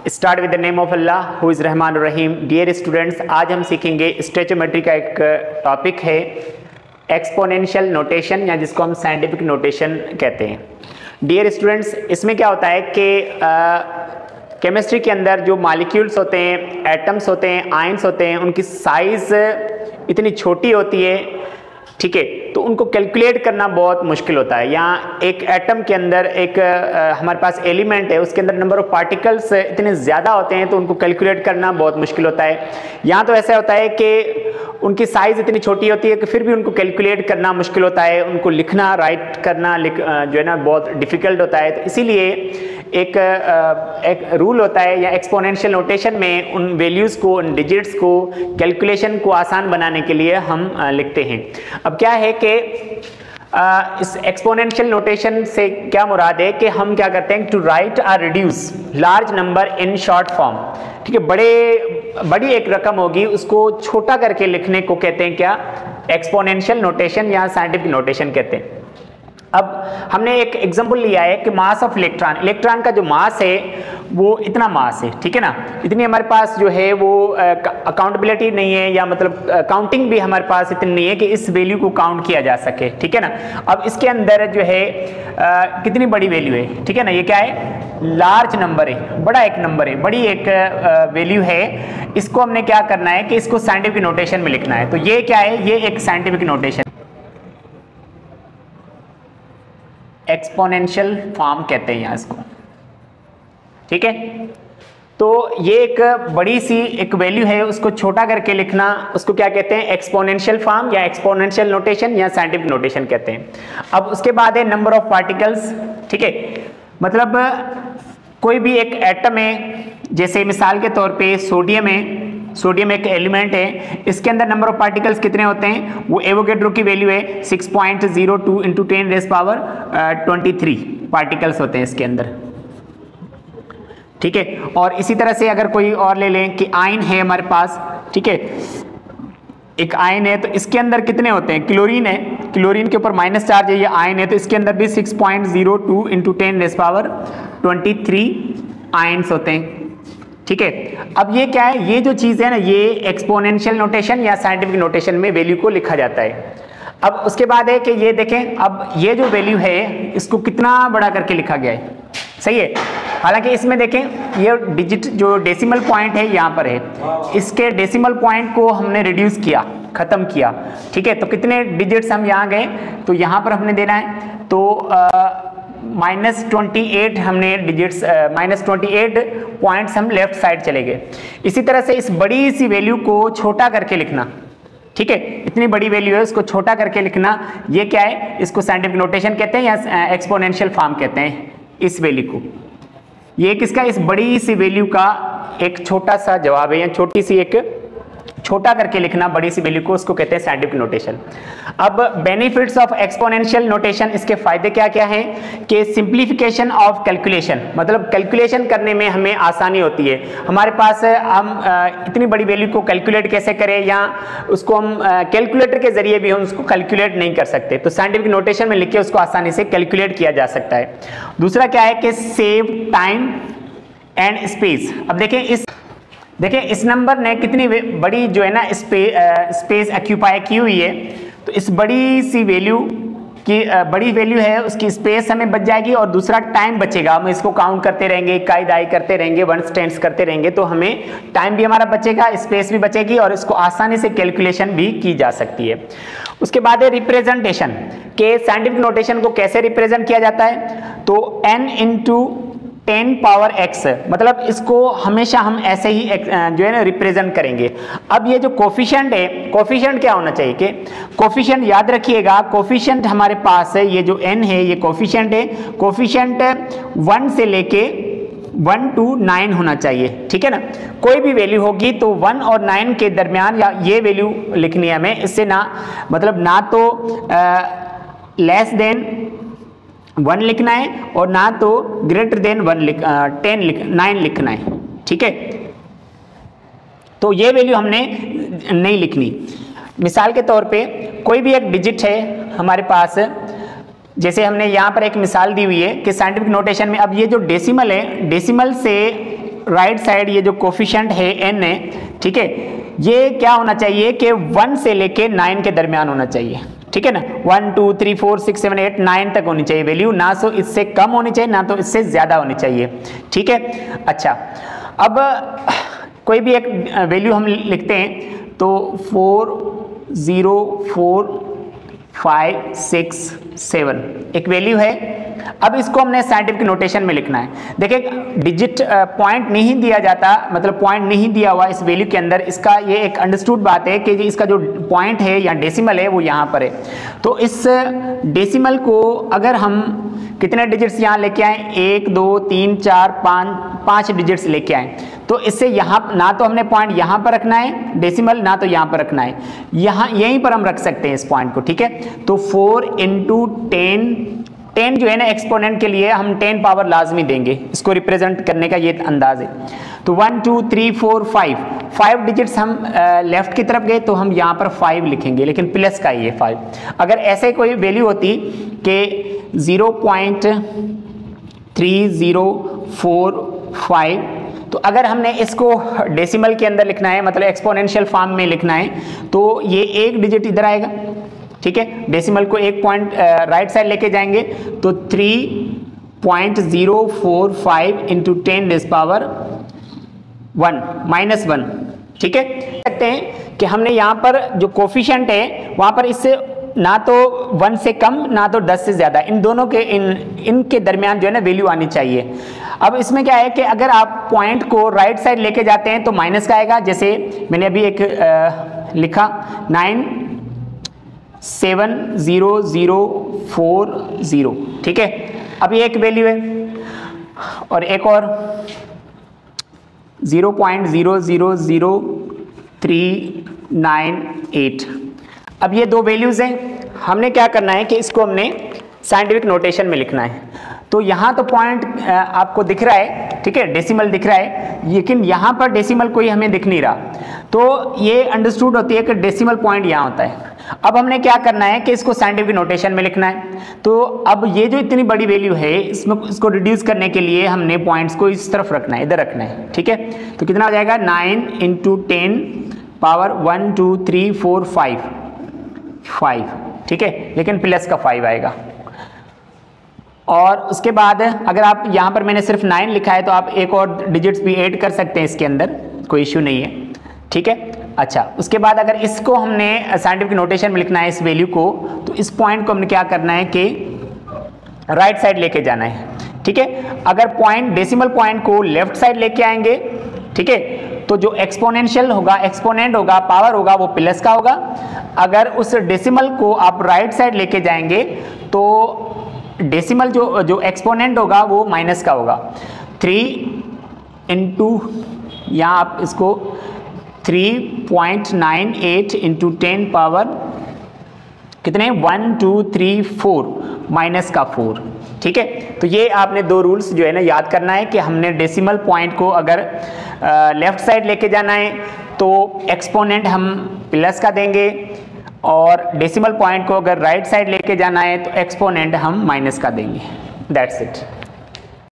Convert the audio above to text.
Start with the name of Allah who is Rahman Rahim. Dear students, आज हम सीखेंगे स्टोइचोमेट्री का एक टॉपिक है एक्सपोनेंशियल नोटेशन, या जिसको हम साइंटिफिक नोटेशन कहते हैं। डियर स्टूडेंट्स, इसमें क्या होता है कि केमिस्ट्री के अंदर जो मॉलिक्यूल्स होते हैं, एटम्स होते हैं, आयंस होते हैं, उनकी साइज़ इतनी छोटी होती है, ठीक है, तो उनको कैलकुलेट करना बहुत मुश्किल होता है। यहाँ एक एटम के अंदर एक हमारे पास एलिमेंट है, उसके अंदर नंबर ऑफ पार्टिकल्स इतने ज़्यादा होते हैं तो उनको कैलकुलेट करना बहुत मुश्किल होता है। यहाँ तो ऐसा होता है कि उनकी साइज़ इतनी छोटी होती है कि फिर भी उनको कैलकुलेट करना मुश्किल होता है, उनको लिखना, राइट करना जो है ना बहुत डिफ़िकल्ट होता है। तो इसीलिए एक रूल होता है, या एक्सपोनेंशियल नोटेशन में उन वैल्यूज़ को, उन डिजिट्स को, कैलकुलेशन को आसान बनाने के लिए हम लिखते हैं। अब क्या है कि इस एक्सपोनेंशियल नोटेशन से क्या मुराद है कि हम क्या करते हैं, टू राइट और reduce large number in short form, ठीक है, बड़ी एक रकम होगी उसको छोटा करके लिखने को कहते हैं क्या, एक्सपोनेंशियल नोटेशन या साइंटिफिक नोटेशन कहते हैं। अब हमने एक एग्जांपल लिया है कि मास ऑफ इलेक्ट्रॉन का जो मास है वो इतना मास है, ठीक है ना, इतनी हमारे पास जो है वो अकाउंटेबिलिटी नहीं है, या मतलब काउंटिंग भी हमारे पास इतनी नहीं है कि इस वैल्यू को काउंट किया जा सके, ठीक है ना। अब इसके अंदर जो है कितनी बड़ी वैल्यू है, ठीक है ना, ये क्या है, लार्ज नंबर है, बड़ा एक नंबर है, बड़ी एक वैल्यू है। इसको हमने क्या करना है कि इसको साइंटिफिक नोटेशन में लिखना है। तो ये क्या है, ये एक साइंटिफिक नोटेशन, एक्सपोनेंशियल फॉर्म कहते हैं यहाँ इसको, ठीक है। तो ये एक बड़ी सी एक वैल्यू है, उसको छोटा करके लिखना, उसको क्या कहते हैं, एक्सपोनेंशियल फॉर्म या एक्सपोनेंशियल नोटेशन या साइंटिफिक नोटेशन कहते हैं। अब उसके बाद है नंबर ऑफ पार्टिकल्स, ठीक है, मतलब कोई भी एक एटम है, जैसे मिसाल के तौर पे सोडियम है, सोडियम एक एलिमेंट है, इसके अंदर नंबर ऑफ पार्टिकल्स कितने होते हैं, वो एवोगैड्रो की वैल्यू है 6.02 इंटू 10⁻23 पार्टिकल्स होते हैं इसके अंदर, ठीक है। और इसी तरह से अगर कोई और ले लें कि आयन है हमारे पास, ठीक है, एक आयन है तो इसके अंदर कितने होते हैं, क्लोरीन है, क्लोरीन के ऊपर माइनस चार्ज है, ये आयन है, तो इसके अंदर भी 6.02 इंटू 10⁻23 आयन्स होते हैं, ठीक है। अब ये क्या है, ये जो चीज़ है ना, ये एक्सपोनेंशियल नोटेशन या साइंटिफिक नोटेशन में वैल्यू को लिखा जाता है। अब उसके बाद है कि ये देखें, अब ये जो वैल्यू है इसको कितना बड़ा करके लिखा गया है, सही है। हालांकि इसमें देखें ये डिजिट जो डेसिमल पॉइंट है यहाँ पर है, इसके डेसिमल पॉइंट को हमने रिड्यूस किया, ख़त्म किया, ठीक है। तो कितने डिजिट्स हम यहाँ गए, तो यहाँ पर हमने देना है तो -28 हमने डिजिट्स, -28 पॉइंट्स हम लेफ्ट साइड चले गए। इसी तरह से इस बड़ी सी वैल्यू को छोटा करके लिखना, ठीक है, इतनी बड़ी वैल्यू है उसको छोटा करके लिखना, ये क्या है, इसको साइंटिफिक नोटेशन कहते हैं या एक्सपोनेंशियल फॉर्म कहते हैं इस वैल्यू को। ये किसका, इस बड़ी सी वैल्यू का एक छोटा सा जवाब है, या छोटी सी एक छोटा करके लिखना बड़ी सी वैल्यू को, उसको कहते हैं साइंटिफिक नोटेशन। अब बेनिफिट्स ऑफ एक्सपोनेंशियल नोटेशन, इसके फायदे क्या क्या हैं कि सिंप्लीफिकेशन ऑफ कैलकुलेशन, मतलब कैलकुलेशन करने में हमें आसानी होती है। हमारे पास हम इतनी बड़ी वैल्यू को कैलकुलेट कैसे करें, या उसको हम कैलकुलेटर के जरिए भी हम उसको कैलकुलेट नहीं कर सकते, तो साइंटिफिक नोटेशन में लिख के उसको आसानी से कैलकुलेट किया जा सकता है। दूसरा क्या है कि सेव टाइम एंड स्पेस। अब देखें इस नंबर ने कितनी बड़ी जो है ना स्पेस ऑक्यूपाई की हुई है, तो इस बड़ी सी वैल्यू की बड़ी वैल्यू है, उसकी स्पेस हमें बच जाएगी और दूसरा टाइम बचेगा। हम इसको काउंट करते रहेंगे, इकाई दाई करते रहेंगे, वंस टेंस करते रहेंगे, तो हमें टाइम भी हमारा बचेगा, स्पेस भी बचेगी और इसको आसानी से कैलकुलेशन भी की जा सकती है। उसके बाद है रिप्रेजेंटेशन, के साइंटिफिक नोटेशन को कैसे रिप्रेजेंट किया जाता है, तो n इंटू 10 पावर x, मतलब इसको हमेशा हम ऐसे ही जो है ना रिप्रेजेंट करेंगे। अब ये जो कोफिशिएंट है, कोफिशिएंट क्या होना चाहिए कि कोफिशिएंट याद रखिएगा, कोफिशिएंट हमारे पास है, ये जो n है ये कोफिशिएंट है, कोफिशिएंट 1 से लेके 1 to 9 होना चाहिए, ठीक है ना। कोई भी वैल्यू होगी तो 1 और 9 के दरमियान या ये वैल्यू लिखनी है हमें, इससे ना मतलब ना तो लेस देन 1 लिखना है और ना तो ग्रेटर देन 9 लिखना है, ठीक है। तो ये वैल्यू हमने नहीं लिखनी। मिसाल के तौर पे कोई भी एक डिजिट है हमारे पास, जैसे हमने यहाँ पर एक मिसाल दी हुई है कि साइंटिफिक नोटेशन में अब ये जो डेसिमल है, डेसिमल से राइट साइड ये जो कोफिशिएंट है n है, ठीक है, ये क्या होना चाहिए कि 1 से लेके 9 के दरमियान होना चाहिए, ठीक है ना। 1 2 3 4 6 7 8 9 तक होनी चाहिए वैल्यू, ना तो इससे कम होनी चाहिए ना तो इससे ज़्यादा होनी चाहिए, ठीक है। अच्छा, अब कोई भी एक वैल्यू हम लिखते हैं तो 4 0 4 5 6 7 एक वैल्यू है। अब इसको हमने साइंटिफिक नोटेशन में लिखना है। देखिए डिजिट पॉइंट नहीं दिया जाता, मतलब पॉइंट नहीं दिया हुआ इस वैल्यू के अंदर, इसका ये एक अंडरस्टूड बात है कि इसका जो पॉइंट है या डेसिमल है वो यहाँ पर है। तो इस डेसिमल को अगर हम कितने डिजिट्स यहाँ लेके आए, 1 2 3 4 5 डिजिट्स लेके आए, तो इससे यहाँ ना तो हमने पॉइंट यहाँ पर रखना है डेसिमल, ना तो यहाँ पर रखना है, यहाँ यहीं पर हम रख सकते हैं इस पॉइंट को, ठीक है। तो 4 × 10 जो है ना एक्सपोनेंट के लिए हम 10 पावर लाजमी देंगे, इसको रिप्रेजेंट करने का ये अंदाज है। तो 1 2 3 4 5 डिजिट्स हम लेफ्ट की तरफ गए तो हम यहाँ पर 5 लिखेंगे, लेकिन प्लस का ही है 5। अगर ऐसे कोई वैल्यू होती कि 0.3045, तो अगर हमने इसको डेसिमल के अंदर लिखना है, मतलब एक्सपोनेंशियल फॉर्म में लिखना है, तो ये एक डिजिट इधर आएगा, ठीक है। डेसिमल को एक पॉइंट राइट साइड लेके जाएंगे तो 3.045 × 10⁻1 -1, ठीक है। सकते हैं कि हमने यहाँ पर जो कोफिशिएंट है वहाँ पर इससे ना तो 1 से कम ना तो 10 से ज़्यादा, इन दोनों के इनके दरमियान जो है ना वैल्यू आनी चाहिए। अब इसमें क्या है कि अगर आप पॉइंट को राइट साइड लेके जाते हैं तो माइनस का आएगा, जैसे मैंने अभी एक लिखा 97040, ठीक है। अब ये एक वैल्यू है और एक और 0.000398। अब ये दो वैल्यूज़ हैं, हमने क्या करना है कि इसको हमने साइंटिफिक नोटेशन में लिखना है। तो यहाँ तो पॉइंट आपको दिख रहा है, ठीक है, डेसिमल दिख रहा है, लेकिन यहाँ पर डेसिमल कोई हमें दिख नहीं रहा, तो ये अंडरस्टूड होती है कि डेसिमल पॉइंट यहाँ होता है। अब हमने क्या करना है कि इसको साइंटिफिक नोटेशन में लिखना है। तो अब ये जो इतनी बड़ी वैल्यू है इसको रिड्यूस करने के लिए हमने पॉइंट्स को इस तरफ रखना है, इधर रखना है, ठीक है। तो कितना हो जाएगा, 9 × 10⁻1 2 3 4 5, ठीक है, लेकिन प्लस का 5 आएगा। और उसके बाद अगर आप यहाँ पर मैंने सिर्फ 9 लिखा है तो आप एक और डिजिट्स भी ऐड कर सकते हैं इसके अंदर, कोई इश्यू नहीं है, ठीक है। अच्छा, उसके बाद अगर इसको हमने साइंटिफिक नोटेशन में लिखना है इस वैल्यू को, तो इस पॉइंट को हमने क्या करना है कि राइट साइड लेके जाना है, ठीक है। अगर पॉइंट डेसिमल पॉइंट को लेफ्ट साइड लेके आएंगे, ठीक है, तो जो एक्सपोनेंशियल होगा, एक्सपोनेंट होगा, पावर होगा, वो प्लस का होगा। अगर उस डेसिमल को आप राइट साइड लेके जाएंगे तो डेसिमल जो एक्सपोनेंट होगा वो माइनस का होगा। 3 × यहाँ आप इसको 3.98 × 10 पावर कितने, 1 2 3 4 माइनस का 4, ठीक है। तो ये आपने दो रूल्स जो है ना याद करना है कि हमने डेसिमल पॉइंट को अगर लेफ्ट साइड लेके जाना है तो एक्सपोनेंट हम प्लस का देंगे, और डेसिमल पॉइंट को अगर राइट साइड लेके जाना है तो एक्सपोनेंट हम माइनस का देंगे। That's it.